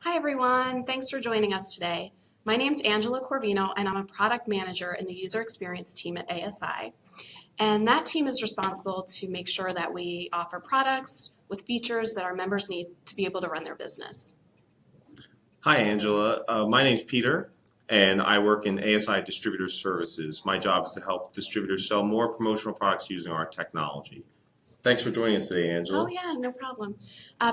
Hi everyone, thanks for joining us today. My name's Angela Corvino and I'm a product manager in the user experience team at ASI. And that team is responsible to make sure that we offer products with features that our members need to be able to run their business. Hi, Angela. My name's Peter, and I work in ASI Distributor Services. My job is to help distributors sell more promotional products using our technology. Thanks for joining us today, Angela. Oh yeah, no problem.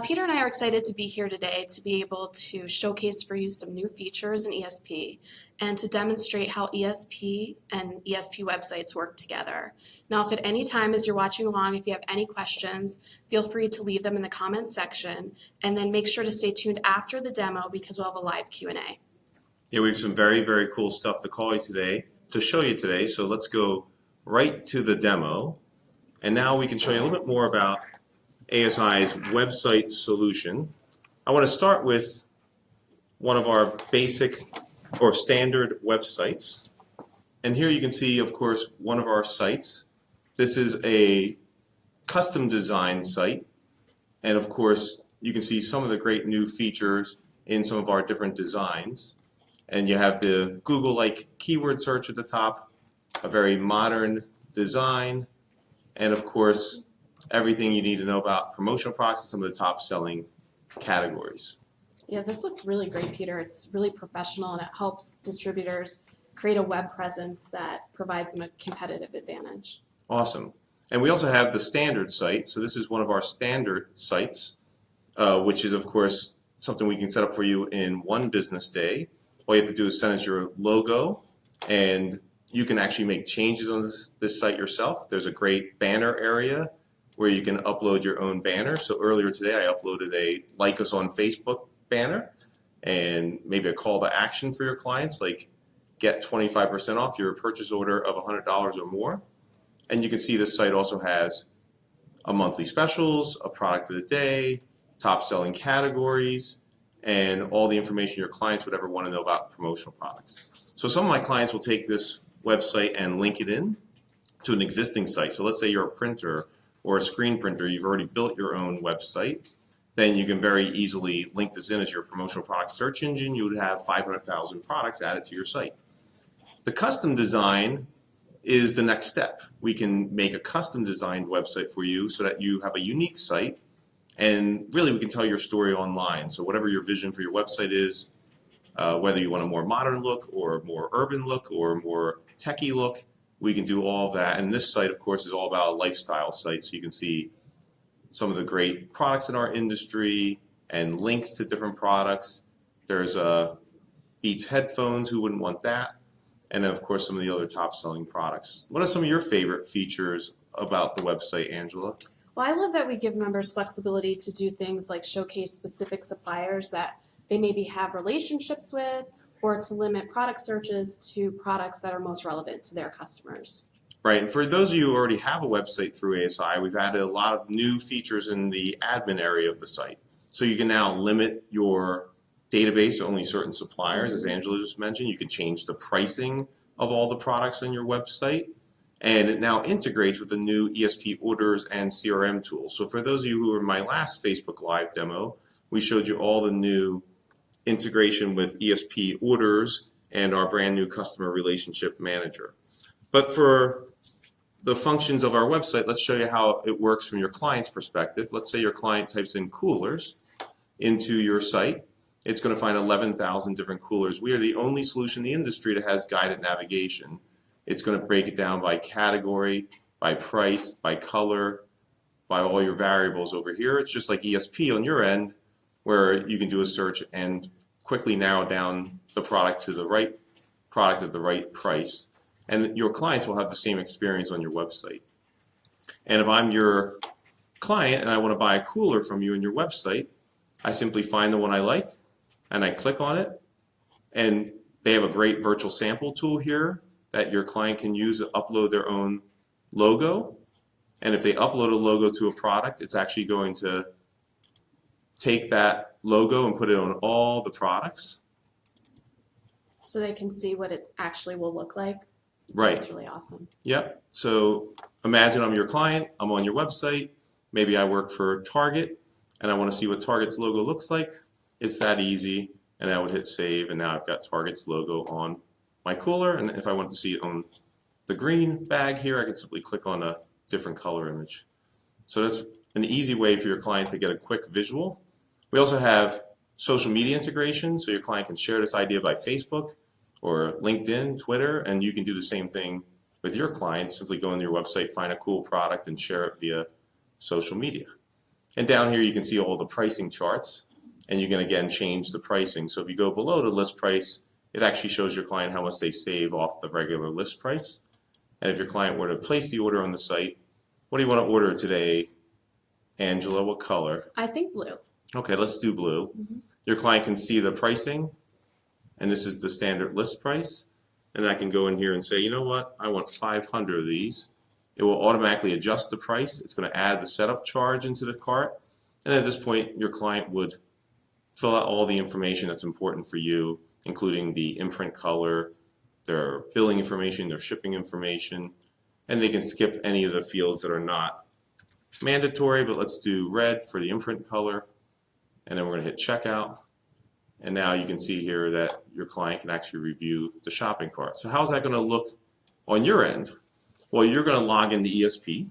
Peter and I are excited to be here today to be able to showcase for you some new features in ESP and to demonstrate how ESP and ESP websites work together. Now, if at any time as you're watching along, if you have any questions, feel free to leave them in the comments section, and then make sure to stay tuned after the demo because we'll have a live Q&A. Yeah, we have some very, very cool stuff to show you today. So let's go right to the demo. And now we can show you a little bit more about ASI's website solution. I want to start with one of our basic or standard websites. And here you can see, of course, one of our sites. This is a custom design site. And of course, you can see some of the great new features in some of our different designs. And you have the Google-like keyword search at the top, a very modern design, and of course, everything you need to know about promotional products and some of the top selling categories. Yeah, this looks really great, Peter. It's really professional and it helps distributors create a web presence that provides them a competitive advantage. Awesome. And we also have the standard site. So this is one of our standard sites, which is, of course, something we can set up for you in one business day. All you have to do is send us your logo, and you can actually make changes on this site yourself. There's a great banner area where you can upload your own banner. So earlier today I uploaded a like us on Facebook banner and maybe a call to action for your clients, like get 25% off your purchase order of $100 or more. And you can see this site also has a monthly specials, a product of the day, top selling categories, and all the information your clients would ever want to know about promotional products. So some of my clients will take this website and link it in to an existing site. So let's say you're a printer or a screen printer, you've already built your own website, then you can very easily link this in as your promotional product search engine. You would have 500,000 products added to your site. The custom design is the next step. We can make a custom designed website for you so that you have a unique site, and really we can tell your story online. So whatever your vision for your website is, whether you want a more modern look or a more urban look or a more techie look, we can do all of that. And this site, of course, is all about a lifestyle site. So you can see some of the great products in our industry and links to different products. There's Beats headphones, who wouldn't want that? And then, of course, some of the other top selling products. What are some of your favorite features about the website, Angela? Well, I love that we give members flexibility to do things like showcase specific suppliers that they maybe have relationships with, or to limit product searches to products that are most relevant to their customers. Right, and for those of you who already have a website through ASI, we've added a lot of new features in the admin area of the site. So you can now limit your database to only certain suppliers, as Angela just mentioned. You can change the pricing of all the products on your website, and it now integrates with the new ESP orders and CRM tools. So for those of you who were in my last Facebook Live demo, we showed you all the new integration with ESP orders and our brand new customer relationship manager. But for the functions of our website, let's show you how it works from your client's perspective. Let's say your client types in coolers into your site. It's going to find 11,000 different coolers. We are the only solution in the industry that has guided navigation. It's going to break it down by category, by price, by color, by all your variables over here. It's just like ESP on your end, where you can do a search and quickly narrow down the product to the right product at the right price. And your clients will have the same experience on your website. And if I'm your client and I want to buy a cooler from you on your website, I simply find the one I like and I click on it. And they have a great virtual sample tool here that your client can use to upload their own logo. And if they upload a logo to a product, it's actually going to take that logo and put it on all the products. So they can see what it actually will look like. Right. That's really awesome. Yep. So imagine I'm your client, I'm on your website, maybe I work for Target, and I want to see what Target's logo looks like. It's that easy. And I would hit save, and now I've got Target's logo on my cooler. And if I want to see it on the green bag here, I can simply click on a different color image. So that's an easy way for your client to get a quick visual. We also have social media integration, so your client can share this idea by Facebook or LinkedIn, Twitter, and you can do the same thing with your clients. Simply go on your website, find a cool product, and share it via social media. And down here you can see all the pricing charts, and you can again change the pricing. So if you go below the list price, it actually shows your client how much they save off the regular list price. And if your client were to place the order on the site, what do you want to order today, Angela? What color? I think blue. Okay, let's do blue. Your client can see the pricing, and this is the standard list price. And I can go in here and say, you know what, I want 500 of these. It will automatically adjust the price. It's going to add the setup charge into the cart. And at this point, your client would fill out all the information that's important for you, including the imprint color, their billing information, their shipping information, and they can skip any of the fields that are not mandatory, but let's do red for the imprint color, and then we're going to hit checkout. And now you can see here that your client can actually review the shopping cart. So how's that going to look on your end? Well, you're going to log into ESP.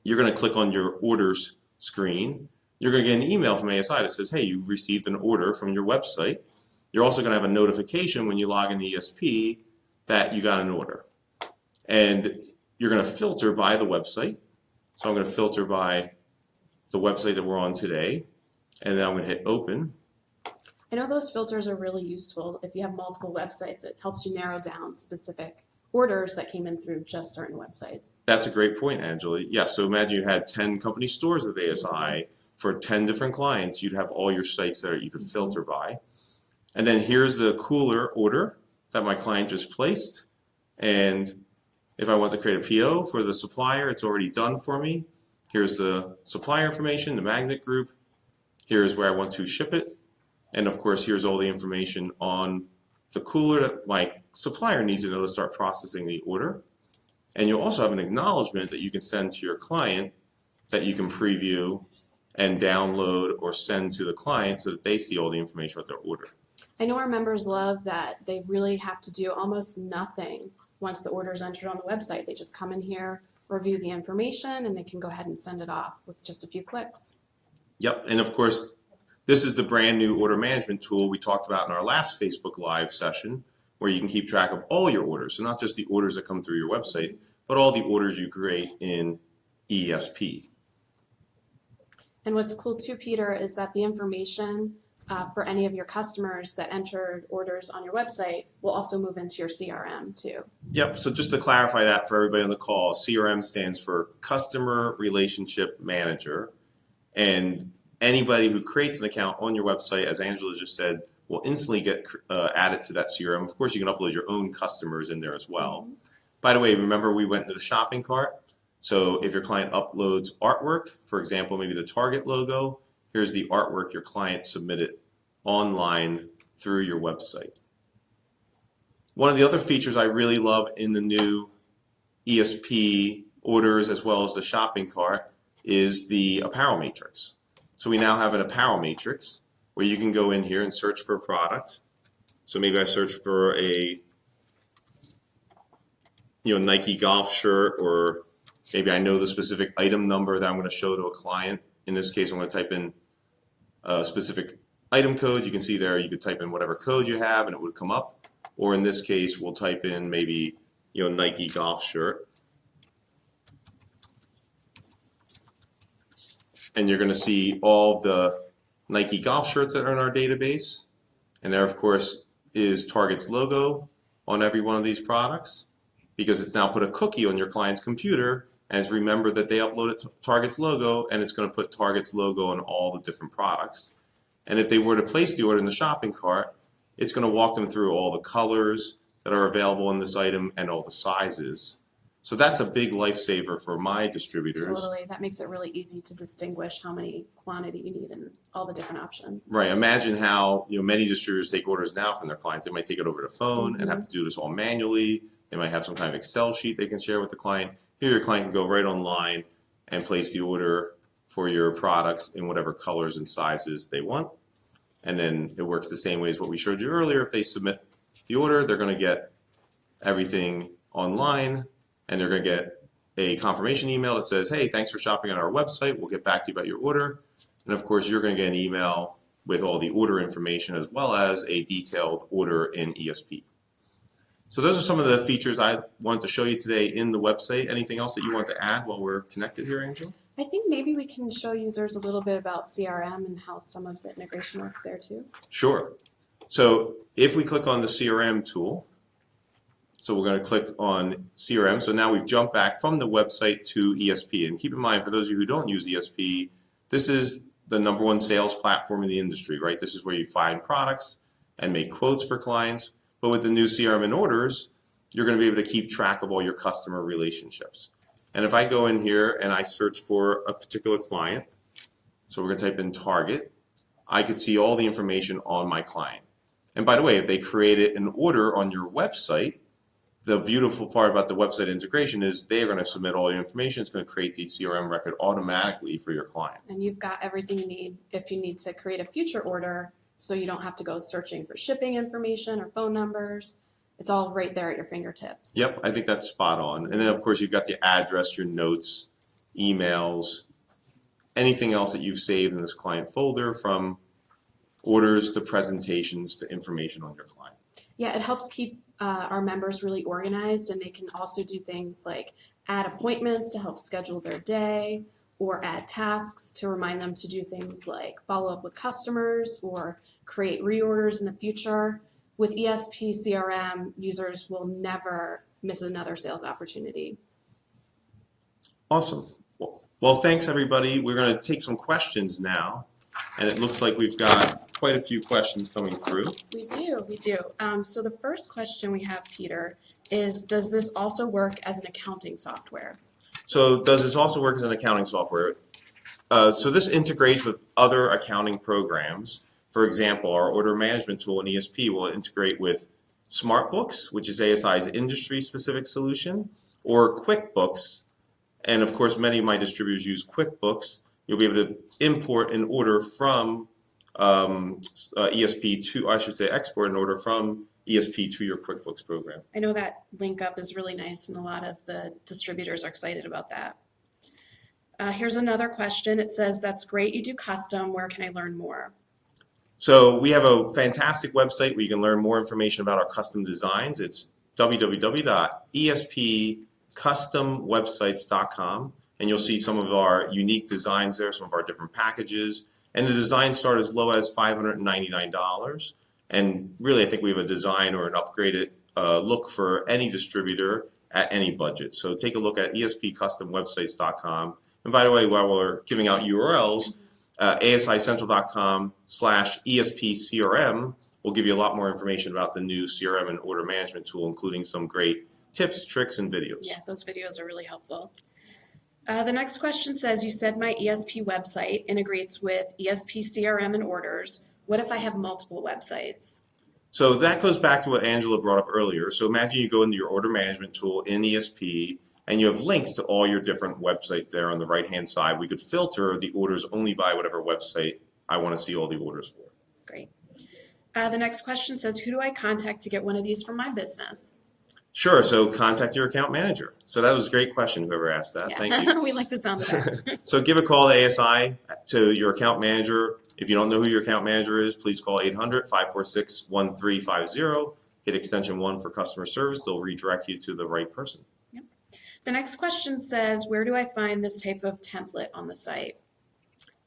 You're going to click on your orders screen. You're going to get an email from ASI that says, hey, you received an order from your website. You're also going to have a notification when you log into ESP that you got an order. And you're going to filter by the website. So I'm going to filter by the website that we're on today. And then I'm going to hit open. I know those filters are really useful. If you have multiple websites, it helps you narrow down specific orders that came in through just certain websites. That's a great point, Angela. Yes, so imagine you had 10 company stores with ASI for 10 different clients. You'd have all your sites there you could filter by. And then here's the cooler order that my client just placed. And if I want to create a PO for the supplier, it's already done for me. Here's the supplier information, the magnet group. Here's where I want to ship it. And of course, here's all the information on the cooler that my supplier needs to know to start processing the order. And you'll also have an acknowledgement that you can send to your client that you can preview and download or send to the client so that they see all the information about their order. I know our members love that they really have to do almost nothing once the order is entered on the website. They just come in here, review the information, and they can go ahead and send it off with just a few clicks. Yep, and of course, this is the brand new order management tool we talked about in our last Facebook Live session, where you can keep track of all your orders. So not just the orders that come through your website, but all the orders you create in ESP. And what's cool too, Peter, is that the information for any of your customers that entered orders on your website will also move into your CRM too. Yep, so just to clarify that for everybody on the call, CRM stands for Customer Relationship Manager. And anybody who creates an account on your website, as Angela just said, will instantly get added to that CRM. Of course, you can upload your own customers in there as well. By the way, remember we went into the shopping cart. So if your client uploads artwork, for example, maybe the Target logo, here's the artwork your client submitted online through your website. One of the other features I really love in the new ESP orders as well as the shopping cart is the apparel matrix. So we now have an apparel matrix where you can go in here and search for a product. So maybe I search for a Nike golf shirt, or maybe I know the specific item number that I'm going to show to a client. In this case, I'm going to type in a specific item code. You can see there you could type in whatever code you have and it would come up. Or in this case, we'll type in maybe Nike golf shirt. And you're going to see all the Nike golf shirts that are in our database. And there, of course, is Target's logo on every one of these products, because it's now put a cookie on your client's computer and it's remembered that they uploaded Target's logo, and it's going to put Target's logo on all the different products. And if they were to place the order in the shopping cart, it's going to walk them through all the colors that are available in this item and all the sizes. So that's a big lifesaver for my distributors. Totally. That makes it really easy to distinguish how many quantity you need and all the different options. Right. Imagine how many distributors take orders now from their clients. They might take it over the phone and have to do this all manually. They might have some kind of Excel sheet they can share with the client. Here your client can go right online and place the order for your products in whatever colors and sizes they want. and then it works the same way as what we showed you earlier. If they submit the order, they're going to get everything online, and they're going to get a confirmation email that says, hey, thanks for shopping on our website. We'll get back to you about your order. And of course, you're going to get an email with all the order information as well as a detailed order in ESP. So those are some of the features I wanted to show you today in the website. Anything else that you want to add while we're connected here, Angela? I think maybe we can show users a little bit about CRM and how some of the integration works there too. Sure. So if we click on the CRM tool, so we're going to click on CRM. So now we've jumped back from the website to ESP. And keep in mind, for those of you who don't use ESP, this is the #1 sales platform in the industry, right? This is where you find products and make quotes for clients. But with the new CRM and orders, you're going to be able to keep track of all your customer relationships. And if I go in here and I search for a particular client, so we're going to type in Target, I could see all the information on my client. And by the way, if they created an order on your website, the beautiful part about the website integration is they're going to submit all your information. It's going to create the CRM record automatically for your client. And you've got everything you need if you need to create a future order, so you don't have to go searching for shipping information or phone numbers. It's all right there at your fingertips. Yep, I think that's spot on. And then of course you've got the address, your notes, emails, anything else that you've saved in this client folder, from orders to presentations to information on your client. Yeah, it helps keep our members really organized, and they can also do things like add appointments to help schedule their day, or add tasks to remind them to do things like follow up with customers or create reorders in the future. With ESP CRM, users will never miss another sales opportunity. Awesome. Well, thanks everybody. We're going to take some questions now, and it looks like we've got quite a few questions coming through. We do. So the first question we have, Peter, is does this also work as an accounting software? So does this also work as an accounting software? So this integrates with other accounting programs. For example, our order management tool in ESP will integrate with SmartBooks, which is ASI's industry-specific solution, or QuickBooks. And of course, many of my distributors use QuickBooks. You'll be able to import an order from ESP to, I should say, export an order from ESP to your QuickBooks program. I know that link up is really nice, and a lot of the distributors are excited about that. Here's another question. It says, that's great, you do custom. Where can I learn more? So we have a fantastic website where you can learn more information about our custom designs. It's www.espcustomwebsites.com, and you'll see some of our unique designs there, some of our different packages. And the designs start as low as $599. And really, I think we have a design or an upgraded look for any distributor at any budget. So take a look at espcustomwebsites.com. And by the way, while we're giving out URLs, asicentral.com/ESPCRM will give you a lot more information about the new CRM and order management tool, including some great tips, tricks, and videos. Yeah, those videos are really helpful. The next question says, you said my ESP website integrates with ESP CRM and orders. What if I have multiple websites? So that goes back to what Angela brought up earlier. So imagine you go into your order management tool in ESP, and you have links to all your different websites there on the right-hand side. We could filter the orders only by whatever website I want to see all the orders for. Great. The next question says, who do I contact to get one of these for my business? Sure, so contact your account manager. So that was a great question, whoever asked that. Yeah. Thank you. We like the sound of that. So give a call to ASI, to your account manager. If you don't know who your account manager is, please call 800-546-1350. Hit extension 1 for customer service. They'll redirect you to the right person. Yep. The next question says, where do I find this type of template on the site?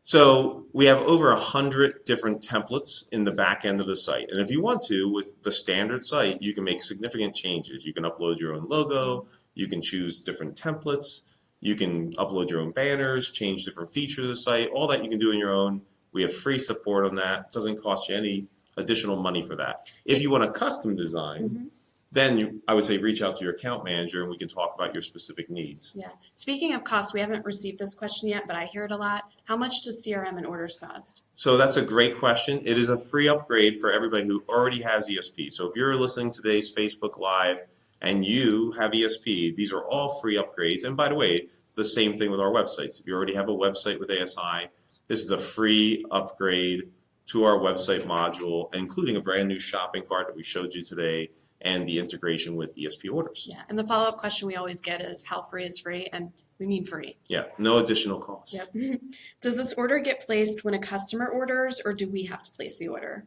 So we have over 100 different templates in the back end of the site. And if you want to, with the standard site, you can make significant changes. You can upload your own logo. You can choose different templates. You can upload your own banners, change different features of the site. All that you can do on your own. We have free support on that. It doesn't cost you any additional money for that. If you want a custom design, then I would say reach out to your account manager and we can talk about your specific needs. Yeah. Speaking of cost, we haven't received this question yet, but I hear it a lot. How much does CRM and orders cost? So that's a great question. It is a free upgrade for everybody who already has ESP. So if you're listening to today's Facebook Live and you have ESP, these are all free upgrades. And by the way, the same thing with our websites. If you already have a website with ASI, this is a free upgrade to our website module, including a brand new shopping cart that we showed you today and the integration with ESP orders. Yeah, and the follow-up question we always get is how free is free, and we mean free. Yeah, no additional cost. Yep. Does this order get placed when a customer orders, or do we have to place the order?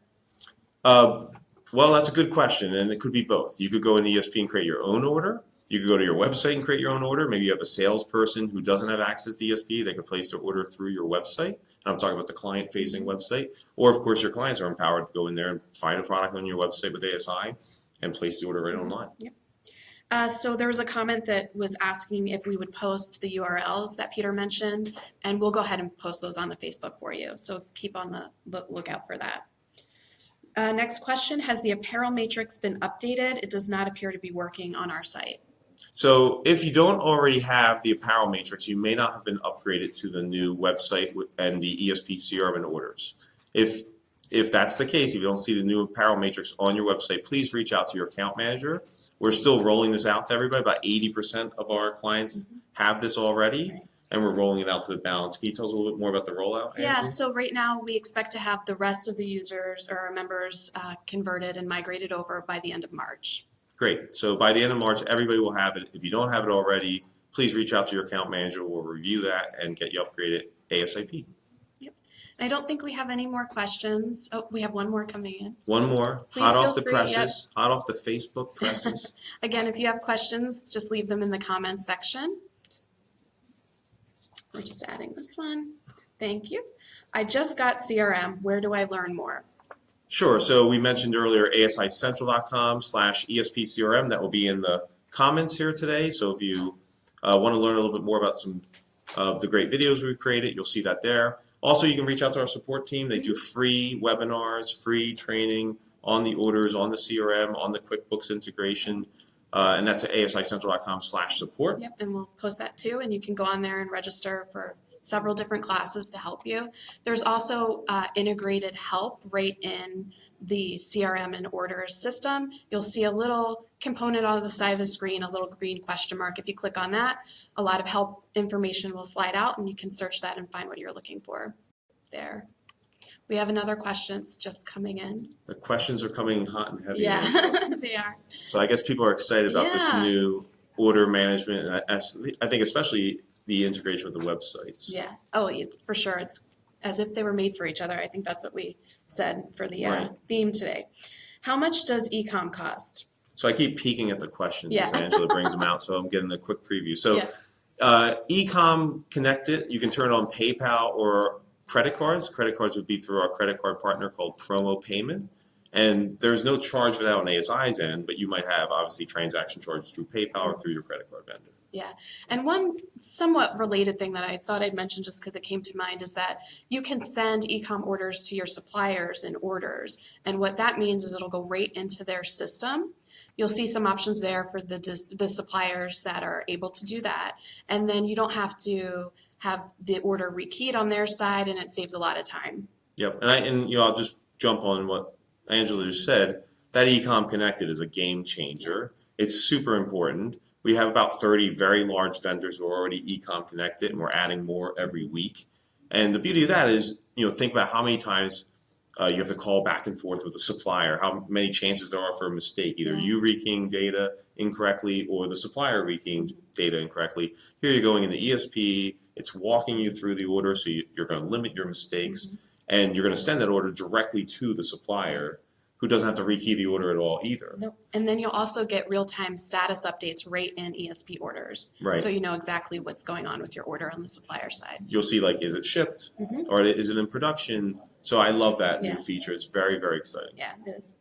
Well, that's a good question, and it could be both. You could go in ESP and create your own order. You could go to your website and create your own order. Maybe you have a salesperson who doesn't have access to ESP. They could place their order through your website. And I'm talking about the client-facing website. Or, of course, your clients are empowered to go in there and find a product on your website with ASI and place the order right online. Yep. So there was a comment that was asking if we would post the URLs that Peter mentioned, and we'll go ahead and post those on the Facebook for you. So keep on the lookout for that. Next question, has the apparel matrix been updated? It does not appear to be working on our site. So if you don't already have the apparel matrix, you may not have been upgraded to the new website and the ESP CRM and orders. If that's the case, if you don't see the new apparel matrix on your website, please reach out to your account manager. We're still rolling this out to everybody. About 80% of our clients have this already, Right. and we're rolling it out to the balance. Can you tell us a little bit more about the rollout, Yeah, Angie? so right now we expect to have the rest of the users or our members converted and migrated over by the end of March. Great. So by the end of March, everybody will have it. If you don't have it already, please reach out to your account manager. We'll review that and get you upgraded ASAP. I don't think we have any more questions. Oh, we have one more coming in. One more, Please hot feel off the free, presses, hot off the Facebook presses. Again, if you have questions, just leave them in the comments section. We're just adding this one. Thank you. I just got CRM. Where do I learn more? Sure. So we mentioned earlier asicentral.com/ESPCRM. That will be in the comments here today. So if you want to learn a little bit more about some of the great videos we've created, you'll see that there. Also, you can reach out to our support team. They do free webinars, free training on the orders, on the CRM, on the QuickBooks integration. And that's at asicentral.com/support. Yep, and we'll post that too, and you can go on there and register for several different classes to help you. There's also integrated help right in the CRM and orders system. You'll see a little component on the side of the screen, a little green question mark. If you click on that, a lot of help information will slide out, and you can search that and find what you're looking for there. We have another question. It's just coming in. The questions are coming hot and heavy. Yeah, they are. So I guess people are excited about this Yeah. new order management, and I think especially the integration with the websites. Yeah. Oh, it's for sure. It's as if they were made for each other. I think that's what we said for the Right. theme today. How much does ecomm cost? So I keep peeking at the questions Yeah. as Angela brings them out, so I'm getting a quick preview. So Yeah. ecomm connected, you can turn on PayPal or credit cards. Credit cards would be through our credit card partner called Promo Payment. And there's no charge for that on ASI's end, but you might have obviously transaction charges through PayPal or through your credit card vendor. Yeah. And one somewhat related thing that I thought I'd mention just because it came to mind is that you can send ecomm orders to your suppliers in orders. And what that means is it'll go right into their system. You'll see some options there for the suppliers that are able to do that. And then you don't have to have the order rekeyed on their side, and it saves a lot of time. Yep, and I'll just jump on what Angela just said. That ecomm connected is a game changer. It's super important. We have about 30 very large vendors who are already ecomm connected, and we're adding more every week. And the beauty of that is, think about how many times you have to call back and forth with the supplier, how many chances there are for a mistake, either you rekeying data incorrectly or the supplier rekeying data incorrectly. Here you're going into ESP, it's walking you through the order, so you're going to limit your mistakes, and you're going to send that order directly to the supplier, who doesn't have to rekey the order at all either. Nope. And then you'll also get real-time status updates right in ESP orders. Right. So you know exactly what's going on with your order on the supplier side. You'll see, is it shipped, or is it in production? So I love that Yeah. new feature. It's very, very exciting. Yeah, it is.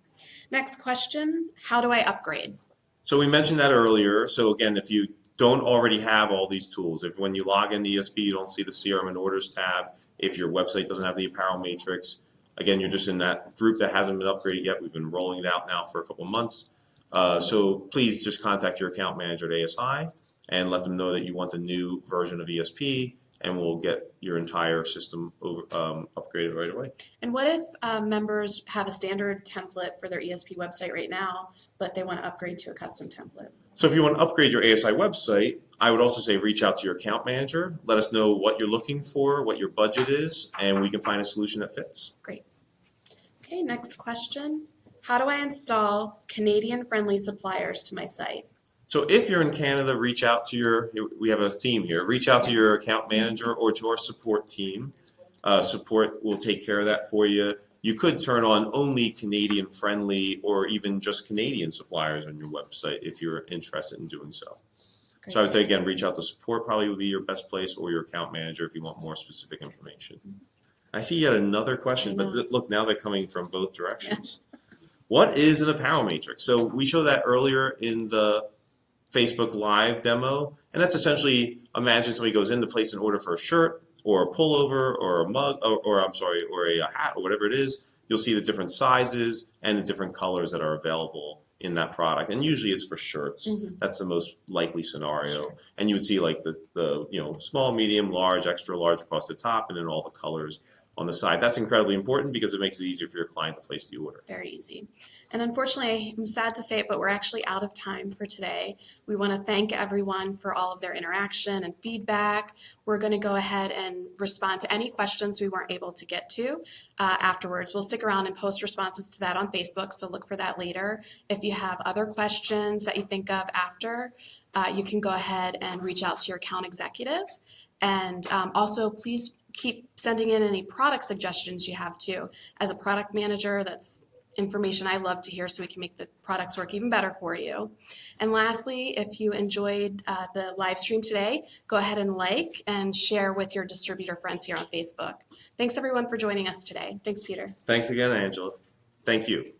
Next question, how do I upgrade? So we mentioned that earlier. So again, if you don't already have all these tools, if when you log into ESP you don't see the CRM and orders tab, if your website doesn't have the apparel matrix, again, you're just in that group that hasn't been upgraded yet. We've been rolling it out now for a couple months. So please just contact your account manager at ASI and let them know that you want the new version of ESP, and we'll get your entire system upgraded right away. And what if members have a standard template for their ESP website right now, but they want to upgrade to a custom template? So if you want to upgrade your ASI website, I would also say reach out to your account manager. Let us know what you're looking for, what your budget is, and we can find a solution that fits. Great. Okay, next question. How do I install Canadian-friendly suppliers to my site? So if you're in Canada, reach out to we have a theme here, reach out to your account manager or to our support team. Support will take care of that for you. You could turn on only Canadian friendly or even just Canadian suppliers on your website if you're interested in doing so. Great. So I would say, again, reach out to support probably would be your best place, or your account manager if you want more specific information. I see yet another question, but look, now they're coming from both directions. What is an apparel matrix? So we showed that earlier in the Facebook Live demo, and that's essentially, imagine somebody goes in to place an order for a shirt or a pullover or a mug, or a hat or whatever it is. You'll see the different sizes and the different colors that are available in that product, and usually it's for shirts. That's the most likely scenario. Sure. And you would see like the small, medium, large, extra large across the top, and then all the colors on the side. That's incredibly important because it makes it easier for your client to place the order. Very easy. And unfortunately, I'm sad to say it, but we're actually out of time for today. We want to thank everyone for all of their interaction and feedback. We're going to go ahead and respond to any questions we weren't able to get to afterwards. We'll stick around and post responses to that on Facebook, so look for that later. If you have other questions that you think of after, you can go ahead and reach out to your account executive. And also, please keep sending in any product suggestions you have too. As a product manager, that's information I love to hear so we can make the products work even better for you. And lastly, if you enjoyed the live stream today, go ahead and like and share with your distributor friends here on Facebook. Thanks everyone for joining us today. Thanks, Peter. Thanks again, Angela. Thank you.